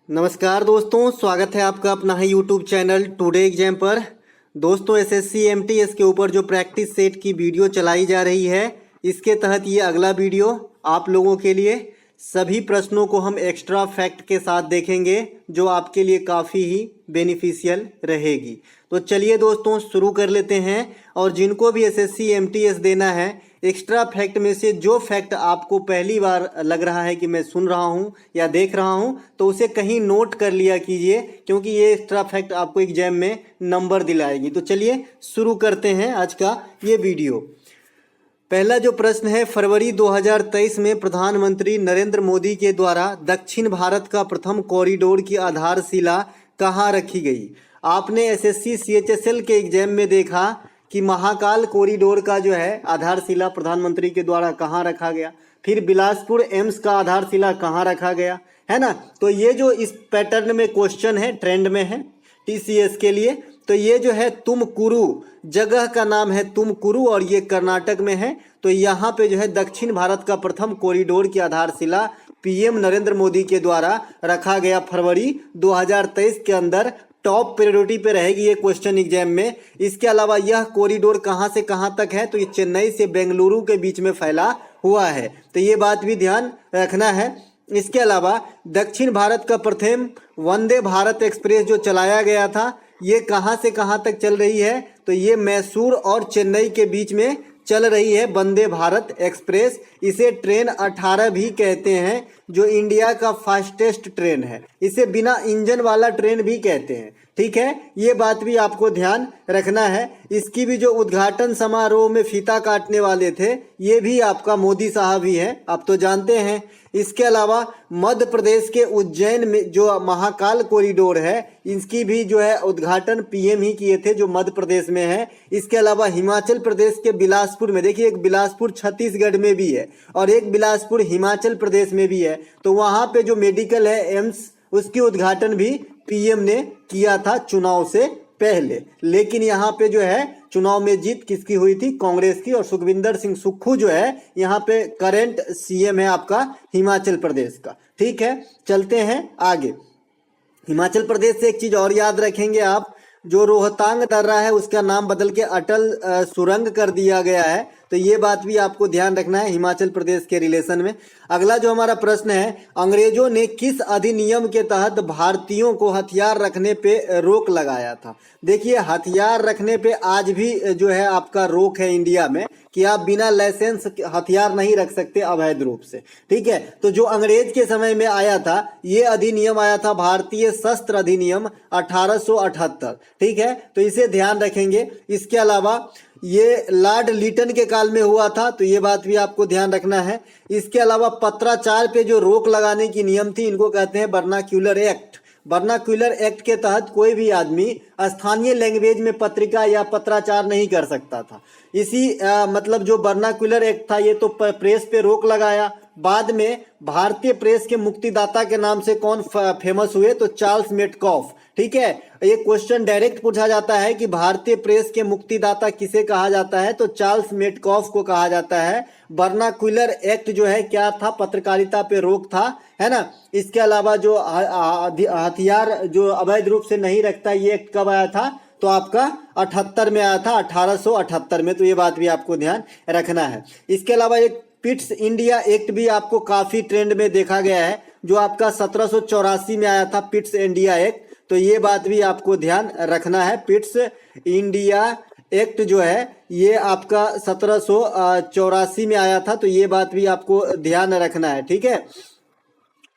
नमस्कार दोस्तों, स्वागत है आपका अपना है यूट्यूब चैनल टुडे एग्जाम पर। दोस्तों एसएससी एमटीएस के ऊपर जो प्रैक्टिस सेट की वीडियो चलाई जा रही है, इसके तहत ये अगला वीडियो आप लोगों के लिए सभी प्रश्नों को हम एक्स्ट्रा फैक्ट के साथ देखेंगे, जो आपके लिए काफ़ी ही बेनिफिशियल रहेगी। तो चलिए दोस्तों शुरू कर लेते हैं। और जिनको भी एसएससी एमटीएस देना है, एक्स्ट्रा फैक्ट में से जो फैक्ट आपको पहली बार लग रहा है कि मैं सुन रहा हूं या देख रहा हूं, तो उसे कहीं नोट कर लिया कीजिए, क्योंकि ये एक्स्ट्रा फैक्ट आपको एग्जाम में नंबर दिलाएगी। तो चलिए शुरू करते हैं आज का ये वीडियो। पहला जो प्रश्न है, फरवरी 2023 में प्रधानमंत्री नरेंद्र मोदी के द्वारा दक्षिण भारत का प्रथम कॉरिडोर की आधारशिला कहाँ रखी गई? आपने एसएससी सीएचएसएल के एग्जाम में देखा कि महाकाल कॉरिडोर का जो है आधारशिला प्रधानमंत्री के द्वारा कहाँ रखा गया, फिर बिलासपुर एम्स का आधारशिला कहाँ रखा गया, है ना। तो ये जो इस पैटर्न में क्वेश्चन है, ट्रेंड में है टीसीएस के लिए, तो ये जो है तुमकुरु, जगह का नाम है तुमकुरु और ये कर्नाटक में है। तो यहाँ पे जो है दक्षिण भारत का प्रथम कॉरिडोर की आधारशिला पीएम नरेंद्र मोदी के द्वारा रखा गया फरवरी 2023 के अंदर। टॉप प्रायोरिटी पे रहेगी ये क्वेश्चन एग्जाम में। इसके अलावा यह कॉरिडोर कहाँ से कहाँ तक है, तो ये चेन्नई से बेंगलुरु के बीच में फैला हुआ है, तो ये बात भी ध्यान रखना है। इसके अलावा दक्षिण भारत का प्रथम वंदे भारत एक्सप्रेस जो चलाया गया था, ये कहाँ से कहाँ तक चल रही है, तो ये मैसूर और चेन्नई के बीच में चल रही है वंदे भारत एक्सप्रेस। इसे ट्रेन 18 भी कहते हैं, जो इंडिया का फास्टेस्ट ट्रेन है। इसे बिना इंजन वाला ट्रेन भी कहते हैं, ठीक है, ये बात भी आपको ध्यान रखना है। इसकी भी जो उद्घाटन समारोह में फीता काटने वाले थे, ये भी आपका मोदी साहब ही हैं, आप तो जानते हैं। इसके अलावा मध्य प्रदेश के उज्जैन में जो महाकाल कॉरिडोर है, इसकी भी जो है उद्घाटन पीएम ही किए थे, जो मध्य प्रदेश में है। इसके अलावा हिमाचल प्रदेश के बिलासपुर में, देखिए एक बिलासपुर छत्तीसगढ़ में भी है और एक बिलासपुर हिमाचल प्रदेश में भी है, तो वहाँ पे जो मेडिकल है एम्स, उसकी उद्घाटन भी पीएम ने किया था चुनाव से पहले। लेकिन यहाँ पे जो है चुनाव में जीत किसकी हुई थी? कांग्रेस की। और सुखविंदर सिंह सुक्खू जो है यहाँ पे करंट सीएम है आपका हिमाचल प्रदेश का, ठीक है। चलते हैं आगे। हिमाचल प्रदेश से एक चीज और याद रखेंगे आप, जो रोहतांग दर्रा है उसका नाम बदल के अटल सुरंग कर दिया गया है, तो ये बात भी आपको ध्यान रखना है हिमाचल प्रदेश के रिलेशन में। अगला जो हमारा प्रश्न है, अंग्रेजों ने किस अधिनियम के तहत भारतीयों को हथियार रखने पे रोक लगाया था? देखिए हथियार रखने पे आज भी जो है आपका रोक है इंडिया में, कि आप बिना लाइसेंस हथियार नहीं रख सकते अवैध रूप से, ठीक है। तो जो अंग्रेज के समय में आया था, ये अधिनियम आया था भारतीय शस्त्र अधिनियम 1878, ठीक है, तो इसे ध्यान रखेंगे। इसके अलावा ये लॉर्ड लिटन के काल में हुआ था, तो ये बात भी आपको ध्यान रखना है। इसके अलावा पत्राचार पे जो रोक लगाने की नियम थी, इनको कहते हैं वर्नाक्यूलर एक्ट। वर्नाक्यूलर एक्ट के तहत कोई भी आदमी स्थानीय लैंग्वेज में पत्रिका या पत्राचार नहीं कर सकता था। इसी मतलब जो वर्नाक्यूलर एक्ट था, ये तो प्रेस पे रोक लगाया। बाद में भारतीय प्रेस के मुक्तिदाता के नाम से कौन फेमस हुए? तो चार्ल्स मेटकॉफ, ठीक है। ये क्वेश्चन डायरेक्ट पूछा जाता है कि भारतीय प्रेस के मुक्तिदाता किसे कहा जाता है, तो चार्ल्स मेटकॉफ को कहा जाता है। वर्नाक्यूलर एक्ट जो है क्या था? पत्रकारिता पे रोक था, है ना। इसके अलावा जो हथियार जो अवैध रूप से नहीं रखता, ये एक्ट कब आया था? तो आपका 78 में आया था, 1878 में, तो ये बात भी आपको ध्यान रखना है। इसके अलावा एक पिट्स इंडिया एक्ट भी आपको काफी ट्रेंड में देखा गया है, जो आपका 1784 में आया था पिट्स इंडिया एक्ट, तो ये बात भी आपको ध्यान रखना है। पिट्स इंडिया एक्ट जो है ये आपका 1784 में आया था, तो ये बात भी आपको ध्यान रखना है, ठीक है,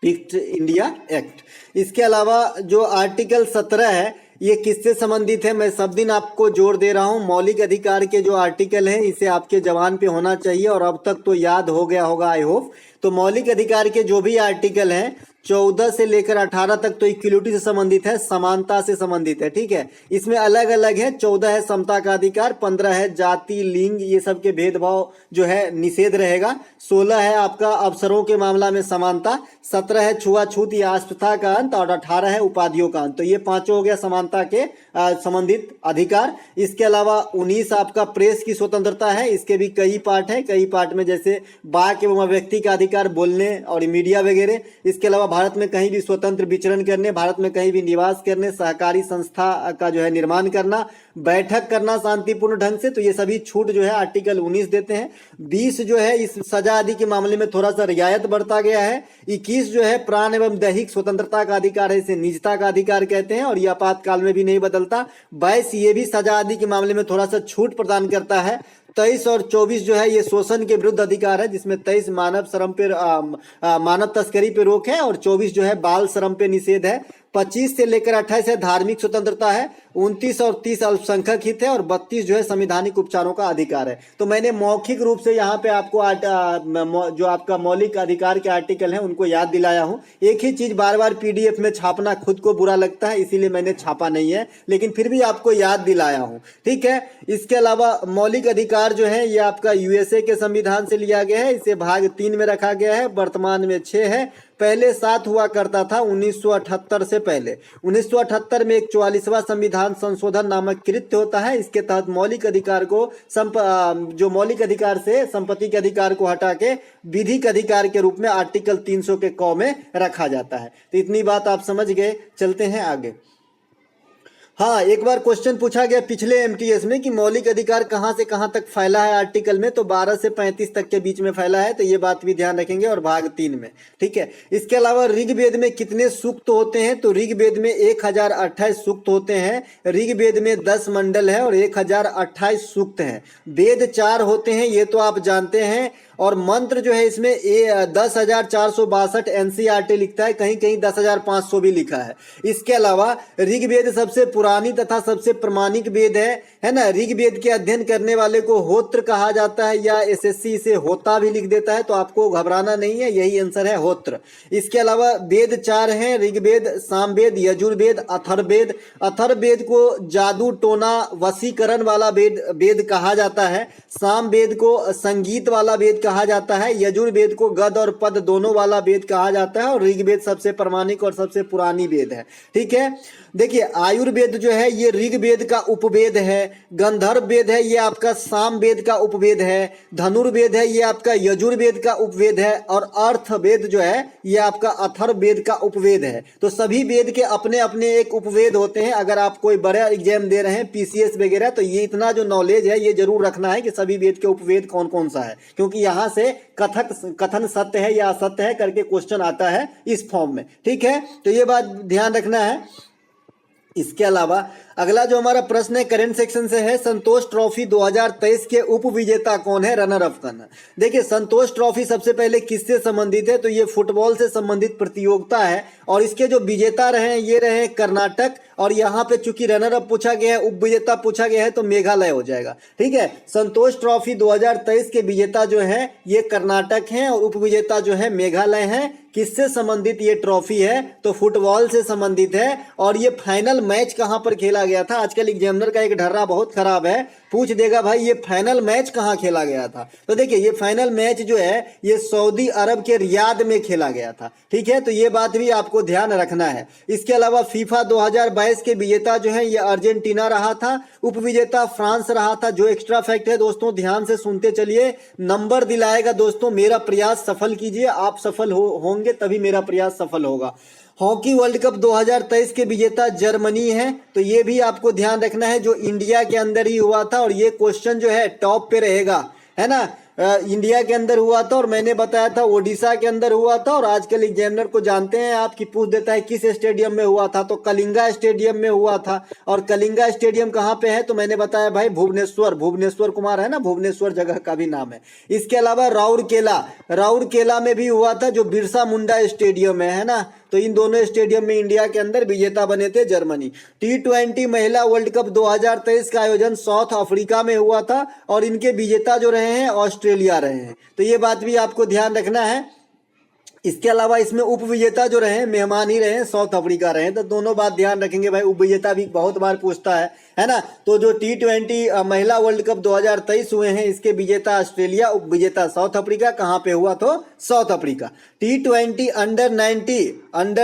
पिट्स इंडिया एक्ट। इसके अलावा जो आर्टिकल 17 है, ये किससे संबंधित है? मैं सब दिन आपको जोर दे रहा हूँ, मौलिक अधिकार के जो आर्टिकल है, इसे आपके जबान पे होना चाहिए और अब तक तो याद हो गया होगा आई होप। तो मौलिक अधिकार के जो भी आर्टिकल हैं 14 से लेकर 18 तक तो इक्वलिटी से संबंधित है, समानता से संबंधित है, ठीक है। इसमें अलग अलग है, 14 है समता का अधिकार, 15 है जाति लिंग ये सब के भेदभाव जो है निषेध रहेगा, 16 है आपका अवसरों के मामला में समानता, 17 है छुआछूत या अस्पृश्यता का अंत और 18 है उपाधियों का अंत। तो ये पांचों हो गया समानता के संबंधित अधिकार। इसके अलावा 19 आपका प्रेस की स्वतंत्रता है, इसके भी कई पार्ट है, कई पार्ट में जैसे वाक एवं व्यक्ति का अधिकार, बोलने और मीडिया वगैरह। इसके अलावा भारत में कहीं भी स्वतंत्र विचरण करने, भारत में कहीं भी निवास करने, सहकारी संस्था का जो है निर्माण करना, बैठक करना शांतिपूर्ण ढंग से, तो ये सभी छूट जो है आर्टिकल 19 देते हैं। 20 जो है इस सजा आदि के मामले में थोड़ा सा रियायत बरता गया है। 21 जो है प्राण एवं दैहिक स्वतंत्रता का अधिकार है, इसे निजता का अधिकार कहते हैं और ये आपातकाल में भी नहीं बदलता। 22 ये भी सजा आदि के मामले में थोड़ा सा छूट प्रदान करता है। 23 और 24 जो है ये शोषण के विरुद्ध अधिकार है, जिसमें 23 मानव श्रम पे मानव तस्करी पे रोक है और 24 जो है बाल श्रम पे निषेध है। 25 से लेकर 28 है धार्मिक स्वतंत्रता है। 29 और 30 अल्पसंख्यक हित है और 32 जो है संवैधानिक उपचारों का अधिकार है। तो मैंने मौखिक रूप से यहाँ पे आपको जो आपका मौलिक अधिकार के आर्टिकल हैं उनको याद दिलाया हूँ। एक ही चीज बार बार पीडीएफ में छापना खुद को बुरा लगता है, इसीलिए मैंने छापा नहीं है, लेकिन फिर भी आपको याद दिलाया हूँ, ठीक है। इसके अलावा मौलिक अधिकार जो है ये आपका यूएसए के संविधान से लिया गया है, इसे भाग 3 में रखा गया है, वर्तमान में 6 है, पहले 7 हुआ करता था 1978 से पहले। 1978 में एक 44वां संविधान संशोधन नामक कृत्य होता है। इसके तहत मौलिक अधिकार को जो मौलिक अधिकार से संपत्ति के अधिकार को हटा के विधिक अधिकार के रूप में आर्टिकल 300 के क में रखा जाता है। तो इतनी बात आप समझ गए, चलते हैं आगे। हाँ, एक बार क्वेश्चन पूछा गया पिछले एमटीएस में कि मौलिक अधिकार कहाँ से कहाँ तक फैला है आर्टिकल में, तो 12 से 35 तक के बीच में फैला है, तो ये बात भी ध्यान रखेंगे और भाग 3 में, ठीक है। इसके अलावा ऋग्वेद में कितने सूक्त होते हैं, तो ऋग्वेद में 1028 सूक्त होते हैं, ऋग्वेद में 10 मंडल है और 1028 सूक्त हैं। वेद 4 होते हैं, ये तो आप जानते हैं, और मंत्र जो है इसमें 10,462 एनसीईआरटी लिखता है, कहीं कहीं 10,500 भी लिखा है। इसके अलावा ऋग्वेद सबसे पुरानी तथा सबसे प्रमाणिक वेद है ना। ऋग्वेद के अध्ययन करने वाले को होत्र कहा जाता है, या एसएससी इसे होता भी लिख देता है, तो आपको घबराना नहीं है, यही आंसर है होत्र। इसके अलावा वेद 4 हैं, ऋग्वेद, सामवेद, यजुर्वेद, अथर्ववेद। अथर्ववेद को जादू टोना वशीकरण वाला वेद कहा जाता है, सामवेद को संगीत वाला वेद कहा जाता है, यजुर्वेद को गद और पद दोनों वाला वेद कहा जाता है, और ऋग्वेद सबसे प्रमाणिक और सबसे पुरानी वेद है, ठीक है। देखिए आयुर्वेद जो है ये ऋग्वेद का उपवेद है, गंधर्व वेद है ये आपका सामवेद का उपवेद है, धनुर्वेद है ये आपका यजुर्वेद का उपवेद है, और अर्थवेद जो है ये आपका अथर्ववेद का उपवेद है। तो सभी वेद के अपने अपने एक उपवेद होते हैं। अगर आप कोई बड़ा एग्जाम दे रहे हैं पीसीएस वगैरह, तो ये इतना जो नॉलेज है ये जरूर रखना है कि सभी वेद के उपवेद कौन कौन सा है, क्योंकि यहाँ से कथन सत्य है या असत्य है करके क्वेश्चन आता है इस फॉर्म में, ठीक है। तो ये बात ध्यान रखना है। इसके अलावा अगला जो हमारा प्रश्न है करंट सेक्शन से है, संतोष ट्रॉफी 2023 के उप विजेता कौन है, रनर अप कौन है। देखिए संतोष ट्रॉफी सबसे पहले किससे संबंधित है, तो ये फुटबॉल से संबंधित प्रतियोगिता है, और इसके जो विजेता रहे ये रहे कर्नाटक, और यहाँ पे चूंकि रनर अप पूछा गया है, उप विजेता पूछा गया है, तो मेघालय हो जाएगा, ठीक है। संतोष ट्रॉफी 2023 के विजेता जो है ये कर्नाटक हैं और उप विजेता जो है मेघालय हैं। किससे संबंधित ये ट्रॉफी है, तो फुटबॉल से संबंधित है। और ये फाइनल मैच कहां पर खेला गया था, आजकल एग्जामिनर का एक ढर्रा बहुत खराब है, पूछ देगा भाई ये फाइनल मैच कहां खेला गया था। तो देखिए ये फाइनल मैच जो है ये सऊदी अरब के रियाद में खेला गया था, ठीक है। तो ये बात भी आपको ध्यान रखना है। इसके अलावा फीफा 2022 के विजेता जो है ये अर्जेंटीना रहा था, उप विजेता फ्रांस रहा था। जो एक्स्ट्रा फैक्ट है दोस्तों ध्यान से सुनते चलिए, नंबर दिलाएगा दोस्तों, मेरा प्रयास सफल कीजिए, आप सफल होंगे तभी मेरा प्रयास सफल होगा। हॉकी वर्ल्ड कप 2023 के विजेता जर्मनी है, तो ये भी आपको ध्यान रखना है, जो इंडिया के अंदर ही हुआ था, और ये क्वेश्चन जो है टॉप पे रहेगा, है ना। इंडिया के अंदर हुआ था, और मैंने बताया था ओडिशा के अंदर हुआ था, और आजकल एग्जामिनर को जानते हैं आप कि पूछ देता है किस स्टेडियम में हुआ था, तो कलिंगा स्टेडियम में हुआ था। और कलिंगा स्टेडियम कहाँ पे है, तो मैंने बताया भाई भुवनेश्वर कुमार है ना, भुवनेश्वर जगह का भी नाम है। इसके अलावा राउरकेला में भी हुआ था, जो बिरसा मुंडा स्टेडियम है ना। तो इन दोनों स्टेडियम में इंडिया के अंदर विजेता बने थे जर्मनी। T20 महिला वर्ल्ड कप 2023 का आयोजन साउथ अफ्रीका में हुआ था, और इनके विजेता जो रहे हैं ऑस्ट्रेलिया रहे हैं, तो ये बात भी आपको ध्यान रखना है। इसके अलावा इसमें उप विजेता जो रहे मेहमान ही रहे साउथ अफ्रीका रहे, तो दोनों बात ध्यान रखेंगे भाई, उप विजेता भी बहुत बार पूछता है ना। तो जो T20 महिला वर्ल्ड कप 2023 हुए हैं इसके विजेता ऑस्ट्रेलिया, उप विजेता साउथ अफ्रीका। कहाँ पे हुआ, तो साउथ अफ्रीका। T20 अंडर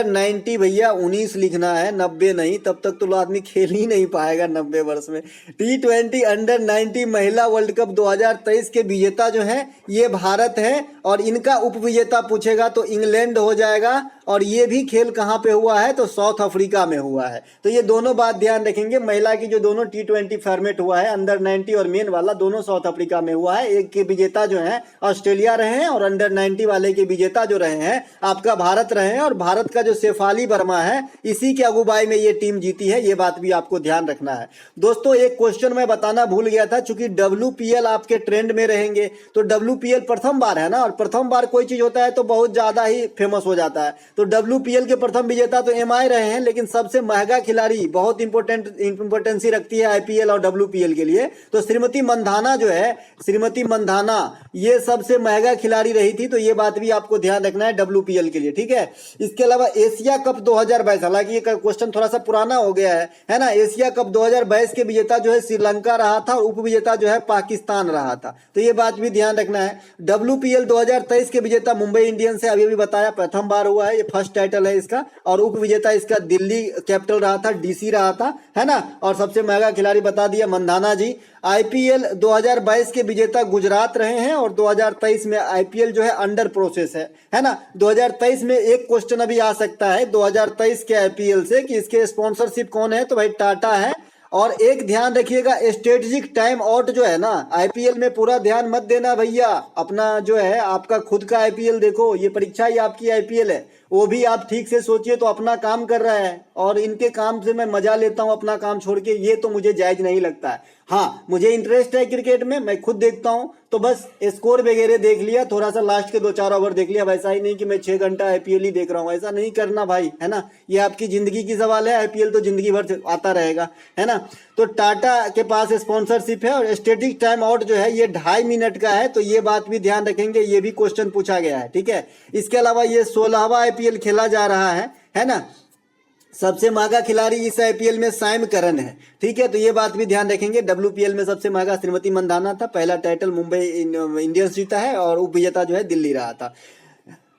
90 भैया 19 लिखना है, 90 नहीं, तब तक तो आदमी खेल ही नहीं पाएगा 90 वर्ष में। T20 अंडर 90 महिला वर्ल्ड कप 2023 के विजेता जो है ये भारत है, और इनका उप विजेता पूछेगा तो इंग्लैंड हो जाएगा, और ये भी खेल कहाँ पे हुआ है, तो साउथ अफ्रीका में हुआ है। तो ये दोनों बात ध्यान रखेंगे। महिला की जो दोनों T20 फॉर्मेट हुआ है, अंडर 90 और मेन वाला, दोनों साउथ अफ्रीका में हुआ है। एक के विजेता जो है ऑस्ट्रेलिया रहे हैं और अंडर 90 वाले के विजेता जो रहे हैं आपका भारत रहे हैं, और भारत का जो शेफाली वर्मा है इसी के अगुवाई में ये टीम जीती है। ये बात भी आपको ध्यान रखना है। दोस्तों एक क्वेश्चन मैं बताना भूल गया था, चूंकि WPL आपके ट्रेंड में रहेंगे, तो WPL प्रथम बार है ना, और प्रथम बार कोई चीज होता है तो बहुत ज्यादा ही फेमस हो जाता है। तो WPL के प्रथम विजेता तो MI रहे हैं, लेकिन सबसे महंगा खिलाड़ी बहुत इंपोर्टेंसी रखती है IPL और WPL के लिए, तो श्रीमती मंधाना जो है, श्रीमती मंधाना ये सबसे महंगा खिलाड़ी रही थी। तो ये बात भी आपको ध्यान रखना है WPL के लिए, ठीक है। इसके अलावा एशिया कप 2022, हालांकि ये क्वेश्चन थोड़ा सा पुराना हो गया है ना। एशिया कप 2022 के विजेता जो है श्रीलंका रहा था और उप विजेता जो है पाकिस्तान रहा था। तो ये बात भी ध्यान रखना है। WPL 2023 के विजेता मुंबई इंडियंस से अभी बताया प्रथम बार हुआ है, ये फर्स्ट टाइटल है इसका, और उप विजेता इसका दिल्ली कैपिटल रहा था, DC रहा था, है ना। और सबसे महंगा खिलाड़ी बता दिया मंधाना जी। IPL 2022 के विजेता गुजरात रहे हैं, और 2023 में IPL जो है अंडर प्रोसेस है ना। 2023 में एक क्वेश्चन अभी आ सकता है 2023 के IPL से कि इसके स्पॉन्सरशिप कौन है, तो भाई टाटा है। और एक ध्यान रखिएगा, स्ट्रेटेजिक टाइम आउट जो है ना IPL में पूरा ध्यान मत देना भैया, अपना जो है आपका खुद का IPL देखो, ये परीक्षा ही आपकी IPL है, वो भी आप ठीक से सोचिए। तो अपना काम कर रहा है और इनके काम से मैं मजा लेता हूं अपना काम छोड़ के, ये तो मुझे जायज नहीं लगता है। हाँ मुझे इंटरेस्ट है क्रिकेट में, मैं खुद देखता हूं, तो बस स्कोर वगैरह देख लिया, थोड़ा सा लास्ट के 2-4 ओवर देख लिया, वैसा ही नहीं कि मैं 6 घंटा IPL ही देख रहा हूं, ऐसा नहीं करना भाई, है ना। ये आपकी जिंदगी की सवाल है, IPL तो जिंदगी भर आता रहेगा, है ना। तो टाटा के पास स्पॉन्सरशिप है, और स्टैटिक टाइम आउट जो है ये 2.5 मिनट का है, तो ये बात भी ध्यान रखेंगे, ये भी क्वेश्चन पूछा गया है, ठीक है। इसके अलावा ये 16वां IPL खेला जा रहा है ना। सबसे महंगा खिलाड़ी इस IPL में सैम करन है, ठीक है। तो ये बात भी ध्यान रखेंगे, WPL में सबसे महंगा श्रीमती मंधाना था, पहला टाइटल मुंबई इंडियंस जीता है, और उप विजेता जो है दिल्ली रहा था।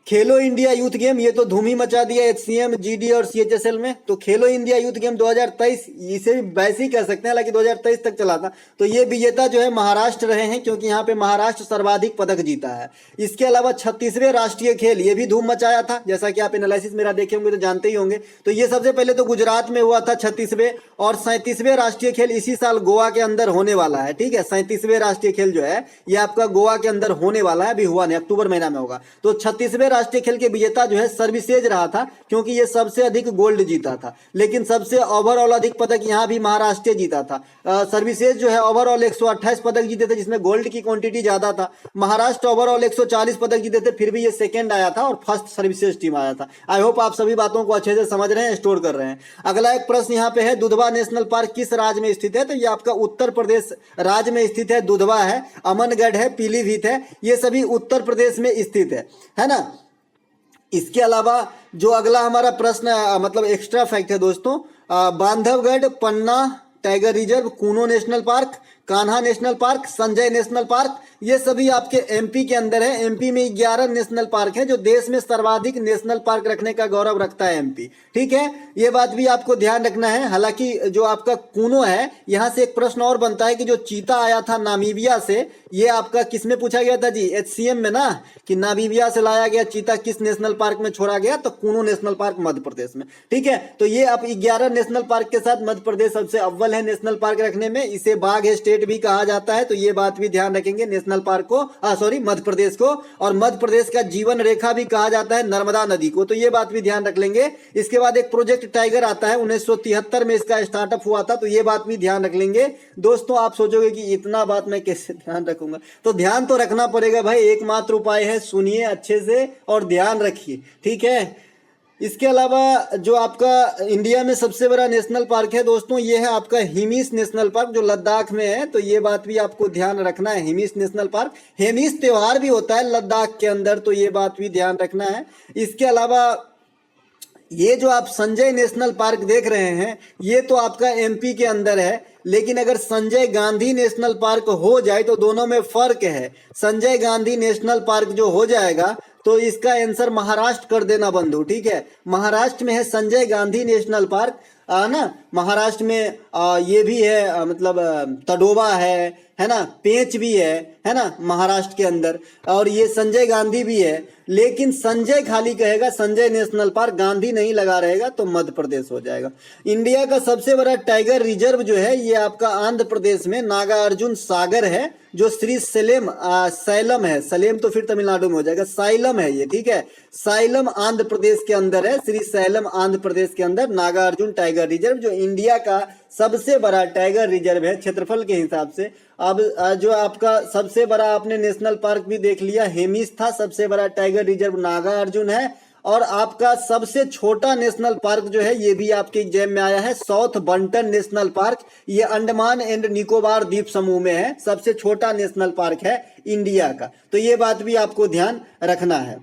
खेलो इंडिया यूथ गेम, ये तो धूम ही मचा दिया HCM, GD और CHSL में। तो खेलो इंडिया यूथ गेम 2023, इसे भी वैसे ही कह सकते हैं, हालांकि 2023 तक चला था। तो ये विजेता जो है महाराष्ट्र रहे हैं, क्योंकि यहाँ पे महाराष्ट्र सर्वाधिक पदक जीता है। इसके अलावा 36वें राष्ट्रीय खेल, ये भी धूम मचाया था, जैसा कि आप एनालिसिस मेरा देखे होंगे तो जानते ही होंगे। तो ये सबसे पहले तो गुजरात में हुआ था 36वें, और 37वें राष्ट्रीय खेल इसी साल गोवा के अंदर होने वाला है, ठीक है। 37वें राष्ट्रीय खेल जो है ये आपका गोवा के अंदर होने वाला है, अभी हुआ नहीं, अक्टूबर महीना में होगा। तो 36वें राष्ट्रीय खेल के विजेता जो है सर्विसेज रहा था, क्योंकि ये सबसे अधिक गोल्ड जीता था। लेकिन सबसे ओवरऑल अधिक पदक यहां भी महाराष्ट्र जीता था। सर्विसेज जो है ओवरऑल 128 पदक जीते थे, जिसमें गोल्ड की क्वांटिटी ज्यादा था। महाराष्ट्र ओवरऑल 140 पदक जीते थे, फिर भी ये सेकंड आया था, और फर्स्ट सर्विसेज टीम आया था। आई होप आप सभी बातों को अच्छे से समझ रहे हैं, स्टोर कर रहे हैं। अगला एक प्रश्न यहाँ पे है, दुधवा नेशनल पार्क किस राज्य में स्थित है, तो ये आपका उत्तर प्रदेश राज्य में स्थित है। दुधवा है, अमनगढ़ है, पीलीभीत है, ये सभी उत्तर प्रदेश में स्थित है ना। इसके अलावा जो अगला हमारा प्रश्न मतलब एक्स्ट्रा फैक्ट है दोस्तों, Bandhavgarh, Panna tiger reserve, Kuno national park, Kanha national park, Sanjay national park, ये सभी आपके MP के अंदर है। MP में 11 नेशनल पार्क है, जो देश में सर्वाधिक नेशनल पार्क रखने का गौरव रखता है MP, ठीक है। ये बात भी आपको ध्यान रखना है। हालांकि जो आपका कूनो है, यहाँ से एक प्रश्न और बनता है कि जो चीता आया था नामीबिया से, ये आपका किस में पूछा गया था जी, HCM में ना, कि नामीबिया से लाया गया चीता किस नेशनल पार्क में छोड़ा गया, तो कूनो नेशनल पार्क मध्य प्रदेश में, ठीक है। तो ये आप 11 नेशनल पार्क के साथ मध्य प्रदेश सबसे अव्वल है नेशनल पार्क रखने में। इसे बाघ स्टेट भी कहा जाता है, तो ये बात भी ध्यान रखेंगे नेशनल पार्क को, मध्य प्रदेश को। और मध्य प्रदेश का जीवन रेखा भी कहा जाता है नर्मदा नदी को, तो ये बात भी ध्यान रख लेंगे। इसके बाद एक प्रोजेक्ट टाइगर आता है, 1973 में इसका स्टार्टअप हुआ था, तो ये बात भी ध्यान रख लेंगे। दोस्तों आप सोचोगे कि इतना बात मैं कैसे ध्यान रखूंगा, तो ध्यान तो रखना पड़ेगा भाई, एकमात्र उपाय है, सुनिए अच्छे से और ध्यान रखिए, ठीक है। इसके अलावा जो आपका इंडिया में सबसे बड़ा नेशनल पार्क है दोस्तों, ये है आपका हिमिस नेशनल पार्क, जो लद्दाख में है। तो ये बात भी आपको ध्यान रखना है, हिमिस नेशनल पार्क। हेमिस त्योहार भी होता है लद्दाख के अंदर, तो ये बात भी ध्यान रखना है। इसके अलावा ये जो आप संजय नेशनल पार्क देख रहे हैं, ये तो आपका MP के अंदर है, लेकिन अगर संजय गांधी नेशनल पार्क हो जाए तो दोनों में फर्क है। संजय गांधी नेशनल पार्क जो हो जाएगा तो इसका आंसर महाराष्ट्र कर देना बंधु, ठीक है। महाराष्ट्र में है संजय गांधी नेशनल पार्क, ना। महाराष्ट्र में ये भी है, मतलब तडोबा है, है ना, पेंच भी है ना महाराष्ट्र के अंदर, और ये संजय गांधी भी है। लेकिन संजय खाली कहेगा संजय नेशनल पार्क, गांधी नहीं लगा रहेगा तो मध्य प्रदेश हो जाएगा। इंडिया का सबसे बड़ा टाइगर रिजर्व जो है ये आपका आंध्र प्रदेश में नागार्जुन सागर है, जो श्री सैलम है, सलेम तो फिर तमिलनाडु में हो जाएगा, साइलम है ये, ठीक है, साइलम आंध्र प्रदेश के अंदर है, श्री सैलम आंध्र प्रदेश के अंदर नागार्जुन टाइगर रिजर्व, जो इंडिया का सबसे बड़ा टाइगर रिजर्व है क्षेत्रफल के हिसाब से। अब जो आपका सबसे बड़ा आपने नेशनल पार्क भी देख लिया, हेमिस था, सबसे बड़ा टाइगर रिजर्व नागार्जुन है। और आपका सबसे छोटा नेशनल पार्क जो है ये भी आपके एग्जाम में आया है, साउथ बंटन नेशनल पार्क, ये अंडमान एंड निकोबार द्वीप समूह में है, सबसे छोटा नेशनल पार्क है इंडिया का, तो ये बात भी आपको ध्यान रखना है।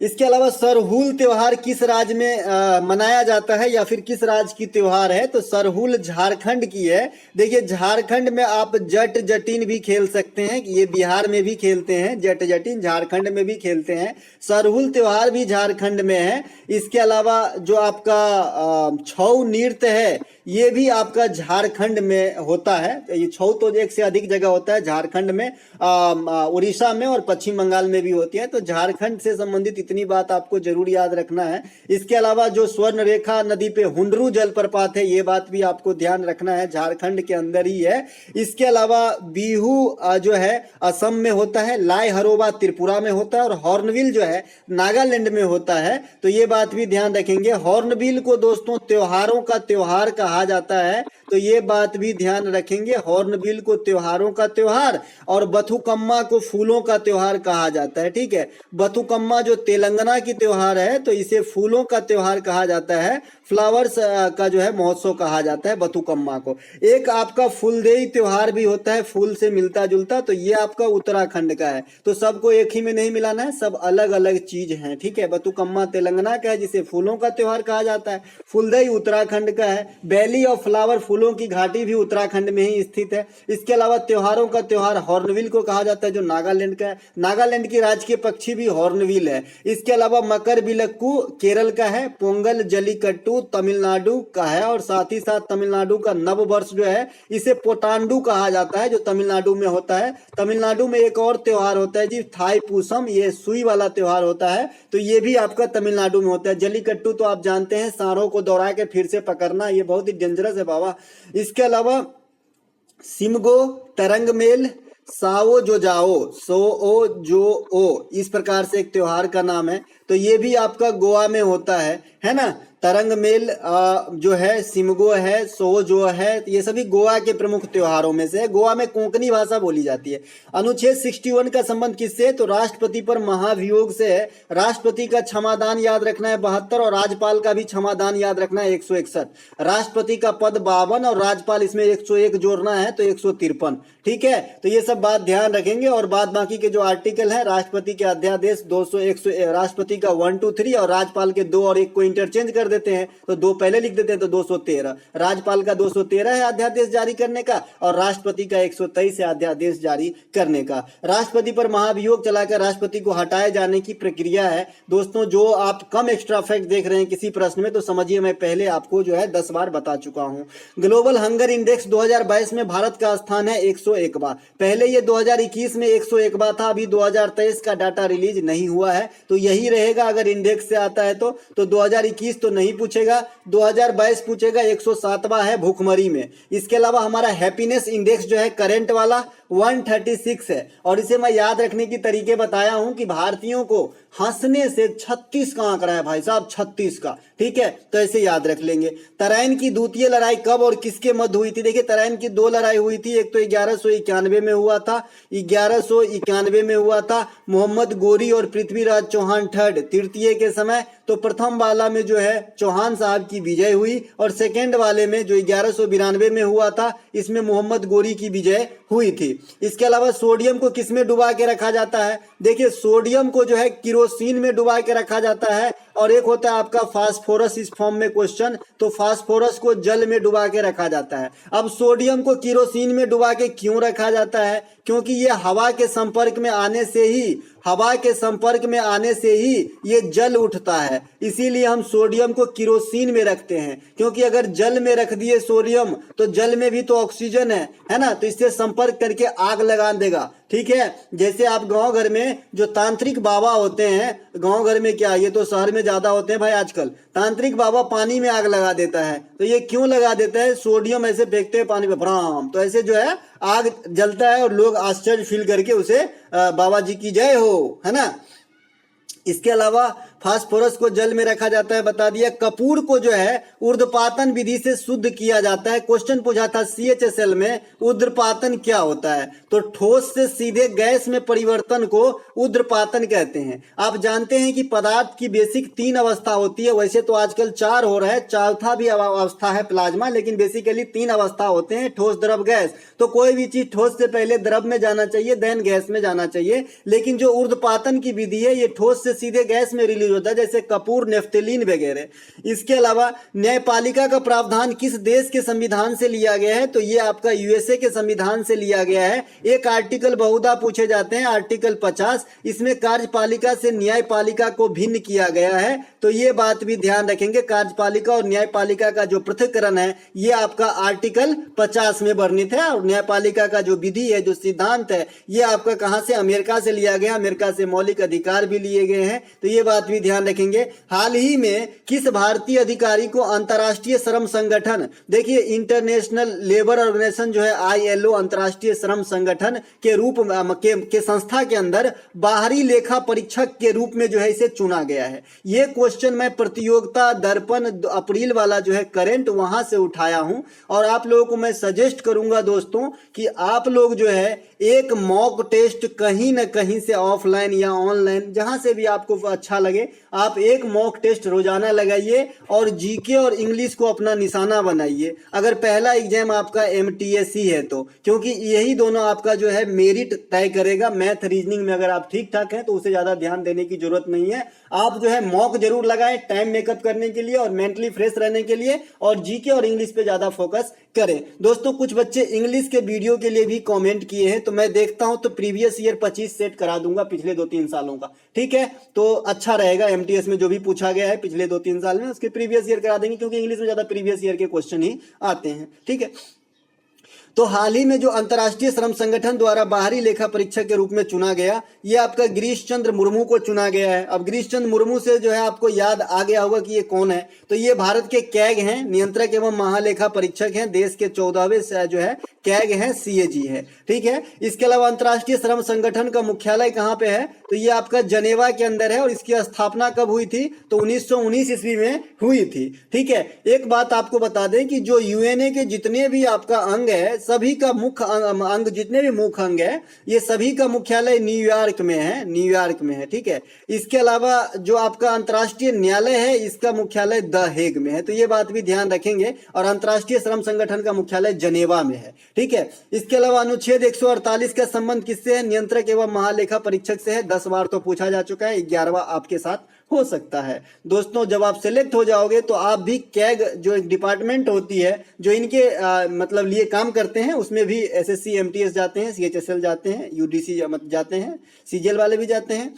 इसके अलावा सरहुल त्योहार किस राज्य में मनाया जाता है या फिर किस राज्य की त्योहार है, तो सरहुल झारखंड की है। देखिए झारखंड में आप जट जटिन भी खेल सकते हैं, ये बिहार में भी खेलते हैं, जट जटिन झारखंड में भी खेलते हैं, सरहुल त्योहार भी झारखंड में है। इसके अलावा जो आपका छऊ नृत्य है ये भी आपका झारखंड में होता है, ये छऊ तो एक से अधिक जगह होता है, झारखंड में, उड़ीसा में और पश्चिम बंगाल में भी होती है, तो झारखंड से संबंधित इतनी बात आपको जरूर याद रखना है। इसके अलावा जो स्वर्ण रेखा नदी पे हुंडरू जलप्रपात है ये बात भी आपको ध्यान रखना है, झारखंड के अंदर ही है। इसके अलावा बिहू जो है असम में होता है, लाई हरोबा त्रिपुरा में होता है और हॉर्नबिल जो है नागालैंड में होता है, तो ये बात भी ध्यान रखेंगे। हॉर्नबिल को दोस्तों त्योहारों का त्योहार कहा जाता है, तो ये बात भी ध्यान रखेंगे, हॉर्नबिल को त्योहारों का त्योहार और बथुकम्मा को फूलों का त्योहार कहा जाता है, ठीक है। बथुकम्मा जो तेलंगाना की त्योहार है तो इसे फूलों का त्योहार कहा जाता है, फ्लावर्स का जो है महोत्सव कहा जाता है बथुकम्मा को। एक आपका फूलदेई त्योहार भी होता है, फूल से मिलता जुलता, तो ये आपका उत्तराखंड का है, तो सबको एक ही में नहीं मिलाना है, सब अलग अलग चीज हैं, ठीक है। बथुकम्मा तेलंगाना का है जिसे फूलों का त्योहार कहा जाता है, फूलदेई उत्तराखंड का है, वैली ऑफ फ्लावर फूलों की घाटी भी उत्तराखंड में ही स्थित है। इसके अलावा त्योहारों का त्योहार हॉर्नबिल को कहा जाता है जो नागालैंड का है, नागालैंड की राजकीय पक्षी भी हॉर्नबिल है। इसके अलावा मकर बिलक्कू केरल का है, पोंगल जलीकट्टू तमिलनाडु का है और साथ ही साथ तमिलनाडु का नव वर्ष जो है इसे पोटांडू कहा जाता है जो तमिलनाडु में होता है। तमिलनाडु में एक और त्योहार होता है जी थाई पूसम, ये सुई वाला त्योहार होता है, तो ये भी आपका तमिलनाडु में होता है। जलीकट्टू तो आप जानते हैं सांडों को दौड़ा के फिर से पकड़ना, ये बहुत ही डेंजरस है बाबा। इसके अलावा सिमगो तरंग मेल साओ जो जाओ सो ओ जो ओ, इस प्रकार से एक त्योहार का नाम है, तो ये भी आपका गोवा में होता है ना। तरंग मेल जो है, सिमगो है, सो जो है, ये सभी गोवा के प्रमुख त्योहारों में से है। गोवा में कोंकणी भाषा बोली जाती है। अनुच्छेद 61 का संबंध किससे, तो राष्ट्रपति पर महाभियोग से है। राष्ट्रपति का क्षमादान याद रखना है 72 और राज्यपाल का भी क्षमादान याद रखना है 161। राष्ट्रपति का पद 52 और राज्यपाल इसमें 101 जोड़ना है तो 153, ठीक है। तो ये सब बात ध्यान रखेंगे और बाद बाकी के जो आर्टिकल है, राष्ट्रपति के अध्यादेश 200 राष्ट्रपति का 1 2 3 और राज्यपाल के 2 और 1 को इंटरचेंज कर देते हैं, तो 2 पहले लिख देते हैं तो 213। राज्यपाल का 213 है अध्यादेश जारी करने का और राष्ट्रपति का 123 है अध्यादेश जारी करने का। राष्ट्रपति पर महाभियोग चलाकर राष्ट्रपति को हटाए जाने की प्रक्रिया है। दोस्तों जो आप कम एक्स्ट्रा फैक्ट देख रहे हैं किसी प्रश्न में, तो समझिए मैं पहले आपको जो है 10 बार बता चुका हूं। ग्लोबल हंगर इंडेक्स 2022 में भारत का स्थान है 101वां। पहले ये 2021 में 101वां था, अभी 2023 का डाटा रिलीज नहीं हुआ है, तो यही रहेगा अगर इंडेक्स से आता है तो 2021 तो नहीं पूछेगा, 2022 पूछेगा, 107वां है भूखमरी में। इसके अलावा हमारा हैप्पीनेस इंडेक्स जो है करंट वाला 136 है और इसे मैं याद रखने की तरीके बताया हूं कि भारतीयों को हंसने से 36 का आंकड़ा है भाई साहब, 36 का, ठीक है, तो ऐसे याद रख लेंगे। तराइन की द्वितीय लड़ाई कब और किसके मध्य हुई थी, देखिए तराइन की 2 लड़ाई हुई थी, एक तो 1191 में हुआ था, 1191 में हुआ था मोहम्मद गोरी और पृथ्वीराज चौहान तृतीय के समय। तो प्रथम वाला में जो है चौहान साहब की विजय हुई और सेकेंड वाले में जो 1192 में हुआ था इसमें मोहम्मद गोरी की विजय हुई थी। इसके अलावा सोडियम को किसमें डुबा के रखा जाता है, देखिए सोडियम को जो है किरोसिन में डुबा के रखा जाता है और एक होता है आपका फास्फोरस इस फॉर्म में क्वेश्चन। तो फास्फोरस को जल में डुबा के रखा जाता है। अब सोडियम को केरोसिन में डुबा के क्यों रखा जाता है? क्योंकि ये हवा के संपर्क में आने से ही ये जल उठता है, इसीलिए हम सोडियम को केरोसिन में रखते हैं। क्योंकि अगर जल में रख दिए सोडियम तो जल में भी तो ऑक्सीजन है ना, तो इससे संपर्क करके आग लगा देगा। ठीक है, जैसे आप गांव घर में जो तांत्रिक बाबा होते हैं, गांव घर में क्या, ये तो शहर में ज्यादा होते हैं भाई आजकल, तांत्रिक बाबा पानी में आग लगा देता है। तो ये क्यों लगा देता है? सोडियम ऐसे फेंकते हैं पानी में, भ्राम, तो ऐसे जो है आग जलता है और लोग आश्चर्य फील करके उसे बाबा जी की जय हो, है ना। इसके अलावा फास्फोरस को जल में रखा जाता है, बता दिया। कपूर को जो है ऊर्ध्वपातन विधि से शुद्ध किया जाता है। क्वेश्चन पूछा था CHSL में, ऊर्ध्वपातन क्या होता है? तो ठोस से सीधे गैस में परिवर्तन को ऊर्ध्वपातन कहते हैं। आप जानते हैं कि पदार्थ की बेसिक 3 अवस्था होती है, वैसे तो आजकल 4 हो रहा है, चौथा भी अवस्था है प्लाज्मा, लेकिन बेसिकली 3 अवस्था होते हैं, ठोस, द्रव, गैस। तो कोई भी चीज ठोस से पहले द्रव में जाना चाहिए, देन गैस में जाना चाहिए। लेकिन जो ऊर्ध्वपातन की विधि है, ये ठोस से सीधे गैस में रिलीज होता है, जैसे कपूर, नेफ्थलीन वगैरह। इसके अलावा न्यायपालिका का प्रावधान किस देश के संविधान से लिया गया है? तो ये आपका USA के संविधान से लिया गया है। एक आर्टिकल बहुधा पूछे जाते हैं, आर्टिकल 50, इसमें कार्यपालिका से न्यायपालिका को भिन्न किया गया है। तो ये बात भी ध्यान रखेंगे, कार्यपालिका और न्यायपालिका का जो पृथक्करण है ये आपका आर्टिकल 50 में वर्णित है। और न्यायपालिका का जो विधि है, जो सिद्धांत है, ये आपका कहां से? अमेरिका से लिया गया। अमेरिका से मौलिक अधिकार भी लिए गए हैं, तो ये बात भी ध्यान रखेंगे। हाल ही में किस भारतीय अधिकारी को अंतर्राष्ट्रीय श्रम संगठन, देखिए इंटरनेशनल लेबर ऑर्गेनाइजेशन जो है ILO, अंतर्राष्ट्रीय श्रम संगठन के रूप के संस्था के अंदर बाहरी लेखा परीक्षक के रूप में जो है इसे चुना गया है। ये क्वेश्चन मैं प्रतियोगिता दर्पण अप्रैल वाला जो है करंट, वहां से उठाया हूं। और आप लोगों को मैं सजेस्ट करूंगा दोस्तों कि आप लोग जो है एक मॉक टेस्ट कहीं ना कहीं से, ऑफलाइन या ऑनलाइन, जहां से भी आपको अच्छा लगे, आप एक मॉक टेस्ट रोजाना लगाइए और जीके और इंग्लिश को अपना निशाना बनाइए। अगर पहला एग्जाम आपका MTSE है तो, क्योंकि यही दोनों आपका जो है मेरिट तय करेगा। मैथ, रीजनिंग में अगर आप ठीक ठाक हैं तो उसे ज्यादा ध्यान देने की जरूरत नहीं है। आप जो है मॉक जरूर लगाएं टाइम मेकअप करने के लिए और मेंटली फ्रेश रहने के लिए, और जीके और इंग्लिश पे ज्यादा फोकस करें। दोस्तों कुछ बच्चे इंग्लिश के वीडियो के लिए भी कमेंट किए हैं, तो मैं देखता हूं तो प्रीवियस ईयर 25 सेट करा दूंगा पिछले 2-3 सालों का। ठीक है, तो अच्छा रहेगा। MTS में जो भी पूछा गया है पिछले 2-3 साल में, उसके प्रीवियस ईयर करा देंगे, क्योंकि इंग्लिश में ज्यादा प्रीवियस ईयर के क्वेश्चन ही आते हैं। ठीक है, तो हाल ही में जो अंतर्राष्ट्रीय श्रम संगठन द्वारा बाहरी लेखा परीक्षक के रूप में चुना गया, ये आपका गिरीश चंद्र मुर्मू को चुना गया है। अब गिरीश चंद्र मुर्मू से जो है आपको याद आ गया होगा कि ये कौन है। तो ये भारत के कैग हैं, नियंत्रक एवं महालेखा परीक्षक हैं। देश के 14वें जो है कैग है, CAG है। ठीक है, इसके अलावा अंतर्राष्ट्रीय श्रम संगठन का मुख्यालय कहाँ पे है? तो ये आपका जनेवा के अंदर है। और इसकी स्थापना कब हुई थी? तो 1919 ईस्वी में हुई थी। ठीक है, एक बात आपको बता दें कि जो UNA के जितने भी आपका अंग है, सभी का मुख्य अंग, जितने भी मुख्य अंग है, ये सभी का मुख्यालय न्यूयॉर्क में है, न्यूयॉर्क में है। ठीक है, इसके अलावा जो आपका अंतर्राष्ट्रीय न्यायालय है, इसका मुख्यालय द हेग में है। तो ये बात भी ध्यान रखेंगे। और अंतर्राष्ट्रीय श्रम संगठन का मुख्यालय जनेवा में है। ठीक है, इसके अलावा अनुच्छेद 148 का संबंध किससे है? नियंत्रक एवं महालेखा परीक्षक से है। 10 बार तो पूछा जा चुका है, 11वां आपके साथ हो सकता है। दोस्तों जब आप सिलेक्ट हो जाओगे तो आप भी कैग जो एक डिपार्टमेंट होती है, जो इनके मतलब लिए काम करते हैं, उसमें भी SSC MTS जाते हैं, CHSL जाते हैं, UDC जाते हैं, CGL वाले भी जाते हैं।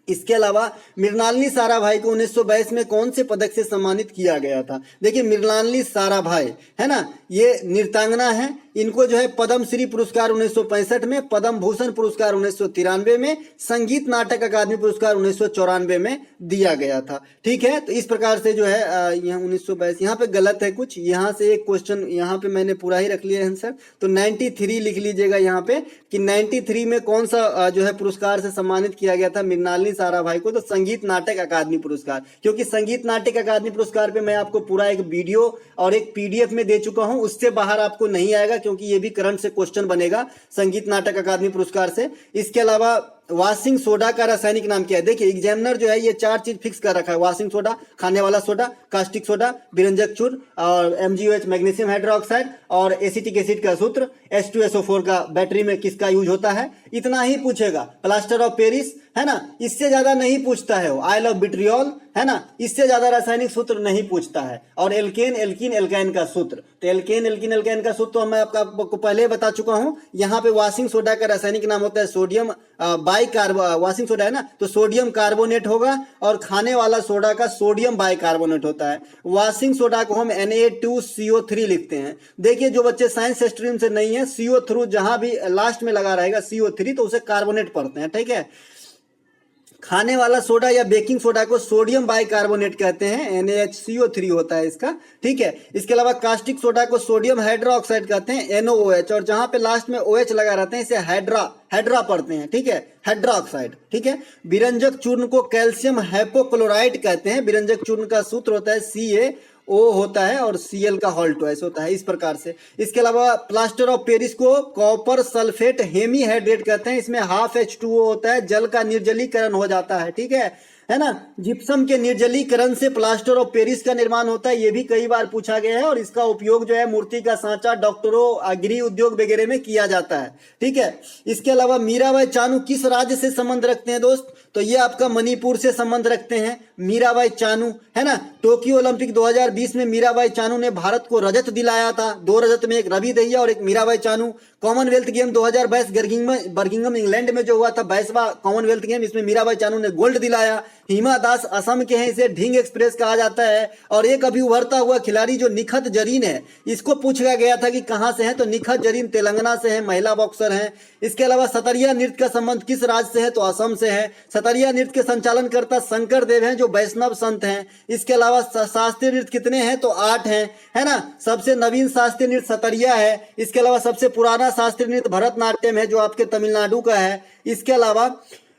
इसके अलावा मृणालिनी साराभाई को 1922 में कौन से पदक से सम्मानित किया गया था? देखिए मृणालिनी साराभाई है ना, ये नृत्यांगना है। इनको जो है पद्म श्री पुरस्कार 1965 में, पद्म भूषण पुरस्कार 1993 में, संगीत नाटक अकादमी पुरस्कार 1994 में दिया गया था। ठीक है, तो इस प्रकार से जो है यहाँ 1922, यहाँ पे गलत है कुछ, यहाँ से एक क्वेश्चन यहाँ पे मैंने पूरा ही रख लिया आंसर। तो 93 लिख लीजिएगा यहाँ पे कि 93 में कौन सा जो है पुरस्कार से सम्मानित किया गया था मृणालिनी साराभाई को? तो संगीत नाटक अकादमी पुरस्कार। क्योंकि संगीत नाटक अकादमी पुरस्कार पे मैं आपको पूरा एक वीडियो और एक PDF में दे चुका हूं, उससे बाहर आपको नहीं आएगा, क्योंकि ये भी करंट से क्वेश्चन बनेगा संगीत नाटक अकादमी पुरस्कार से। इसके अलावा वॉशिंग सोडा का रासायनिक नाम क्या है? देखिए एग्जामिनर जो है ये 4 चीज फिक्स कर रखा है: वॉशिंग सोडा, खाने वाला सोडा, कास्टिक सोडा, विरंजक चूर्ण, और MgOH मैग्नीशियम हाइड्रोक्साइड, और एसिटिक एसिड का सूत्र, H2SO4 का बैटरी में किसका यूज होता है। इतना ही पूछेगा। प्लास्टर ऑफ पेरिस, है ना, इससे ज्यादा नहीं पूछता है वो। आई लव विट्रियोल, है ना, इससे ज्यादा रासायनिक सूत्र नहीं पूछता है। और एल्केन एल्कीन एल्काइन का सूत्र, तो एल्केन एल्कीन एल्काइन का सूत्र तो मैं आपको पहले बता चुका हूं। यहाँ पे वॉशिंग सोडा का रासायनिक नाम होता है सोडियम वॉशिंग सोडा है ना, तो सोडियम कार्बोनेट होगा, और खाने वाला सोडा का सोडियम बाइकार्बोनेट होता है। वॉशिंग सोडा को हम Na2CO3 लिखते हैं। देखिए जो बच्चे साइंस स्ट्रीम से नहीं है, CO3 जहां भी लास्ट में लगा रहेगा CO3 तो उसे कार्बोनेट पढ़ते हैं, ठीक है। खाने वाला सोडा या बेकिंग सोडा को सोडियम बाइकार्बोनेट कहते हैं, NaHCO3 होता है इसका, ठीक है। इसके अलावा कास्टिक सोडा को सोडियम हाइड्रोक्साइड कहते हैं, NOOH, और जहां पे लास्ट में OH लगा रहते हैं इसे हाइड्रा पढ़ते हैं, ठीक है, हाइड्रोक्साइड, ठीक है। विरंजक चूर्ण को कैल्शियम हाइपोक्लोराइड कहते हैं। विरंजक चूर्ण का सूत्र होता है CaO होता है और Cl का हॉल ट्वाइस होता है, इस प्रकार से। इसके अलावा प्लास्टर ऑफ पेरिस को कॉपर सल्फेट हेमीहाइड्रेट कहते हैं। इसमें हाफ H2O होता है, जल का निर्जलीकरण हो जाता है, ठीक है ना। जिप्सम के निर्जलीकरण से प्लास्टर ऑफ पेरिस का निर्माण होता है, ये भी कई बार पूछा गया है, और इसका उपयोग जो है मूर्ति का सांचा, डॉक्टरों, गृह उद्योग वगैरह में किया जाता है, ठीक है। इसके अलावा मीराबाई चानू किस राज्य से संबंध रखते हैं दोस्त, तो ये आपका मणिपुर से संबंध रखते हैं, मीराबाई चानू, है ना। टोक्यो ओलंपिक 2020 में मीराबाई चानू ने भारत को रजत दिलाया था, 2 रजत में, एक रवि दहिया और एक Mirabai Chanu. Commonwealth game 2022 Birmingham England में जो हुआ था 22वां कॉमनवेल्थ गेम, इसमें मीराबाई चानू ने गोल्ड दिलाया। हिमा दास असम के हैं, इसे ढींग एक्सप्रेस कहा जाता है। और एक अभी उभरता हुआ खिलाड़ी जो निखत जरीन है, इसको पूछा गया था कि कहां से है, तो निखत जरीन तेलंगाना से है, महिला बॉक्सर हैं। इसके अलावा सतरिया नृत्य का संबंध किस राज्य से है, तो असम से है। सतरिया नृत्य के संचालन करता शंकर देव हैं जो वैष्णव संत हैं। इसके अलावा शास्त्रीय नृत्य कितने हैं, तो 8 हैं, है ना। सबसे नवीन शास्त्रीय नृत्य सतरिया है। इसके अलावा सबसे पुराना शास्त्रीय नृत्य भरतनाट्यम है जो आपके तमिलनाडु का है। इसके अलावा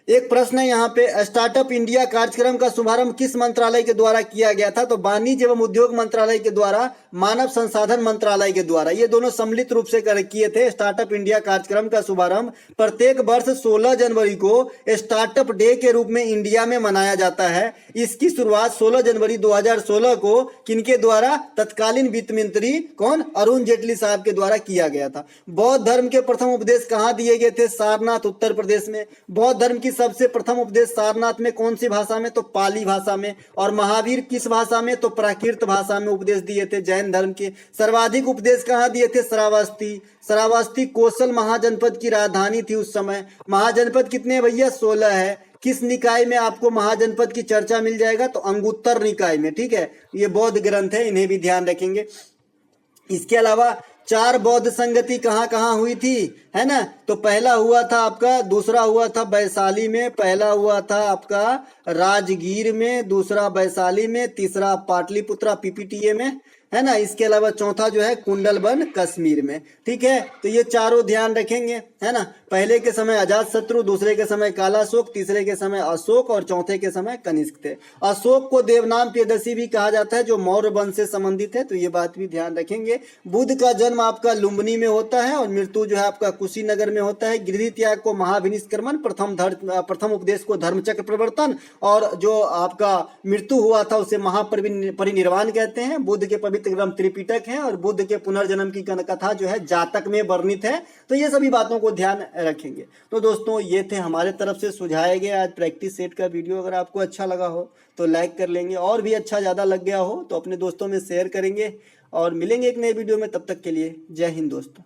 एक प्रश्न है यहाँ पे, स्टार्टअप इंडिया कार्यक्रम का शुभारंभ किस मंत्रालय के द्वारा किया गया था, तो वाणिज्य एवं उद्योग मंत्रालय के द्वारा, मानव संसाधन मंत्रालय के द्वारा, ये दोनों सम्मिलित रूप से किए थे। स्टार्टअप इंडिया कार्यक्रम का शुभारंभ प्रत्येक वर्ष 16 जनवरी को स्टार्टअप डे के रूप में इंडिया में मनाया जाता है। इसकी शुरुआत 16 जनवरी 2016 को किनके द्वारा, तत्कालीन वित्त मंत्री कौन, अरुण जेटली साहब के द्वारा किया गया था। बौद्ध धर्म के प्रथम उपदेश कहाँ दिए गए थे, सारनाथ, उत्तर प्रदेश में। बौद्ध धर्म की सबसे प्रथम उपदेश सारनाथ में कौन सी भाषा में, तो पाली भाषा में। और महावीर किस भाषा में, तो प्राकृत भाषा में उपदेश दिए थे जैन धर्म के। सर्वाधिक उपदेश कहाँ दिए थे, श्रावस्ती। श्रावस्ती कौशल महाजनपद की राजधानी थी उस समय। महाजनपद कितने भैया, 16 है। किस निकाय में आपको महाजनपद की चर्चा मिल जाएगा, तो अंगुत्तर निकाय में, ठीक है। ये बौद्ध ग्रंथ है, इन्हें भी ध्यान रखेंगे। इसके अलावा 4 बौद्ध संगति कहाँ कहाँ हुई थी, है ना, तो पहला हुआ था आपका, दूसरा हुआ था वैशाली में, पहला हुआ था आपका राजगीर में, दूसरा वैशाली में, तीसरा पाटलिपुत्रा PPTA में, है ना। इसके अलावा चौथा जो है कुंडलबन कश्मीर में, ठीक है। तो ये चारों ध्यान रखेंगे, है ना। पहले के समय अजात शत्रु, दूसरे के समय कालाशोक, तीसरे के समय अशोक और चौथे के समय कनिष्क थे। अशोक को देवनाम प्रियदर्शी भी कहा जाता है जो मौर्य वंश से संबंधित है, तो ये बात भी ध्यान रखेंगे। बुद्ध का जन्म आपका लुम्बिनी में होता है और मृत्यु जो है आपका कुशीनगर में होता है। गिरधी त्याग को महाविनिष्क्रमण, प्रथम उपदेश को धर्मचक्र प्रवर्तन, और जो आपका मृत्यु हुआ था उसे महापरिनिर्वाण कहते हैं। बुद्ध के पवित्र ग्रंथ त्रिपिटक है और बुद्ध के पुनर्जन्म की कथा जो है जातक में वर्णित है। तो ये सभी बातों को ध्यान रखेंगे। तो दोस्तों ये थे हमारे तरफ से सुझाए गए आज प्रैक्टिस सेट का वीडियो। अगर आपको अच्छा लगा हो तो लाइक कर लेंगे, और भी अच्छा ज़्यादा लग गया हो तो अपने दोस्तों में शेयर करेंगे, और मिलेंगे एक नए वीडियो में। तब तक के लिए जय हिंद दोस्तों।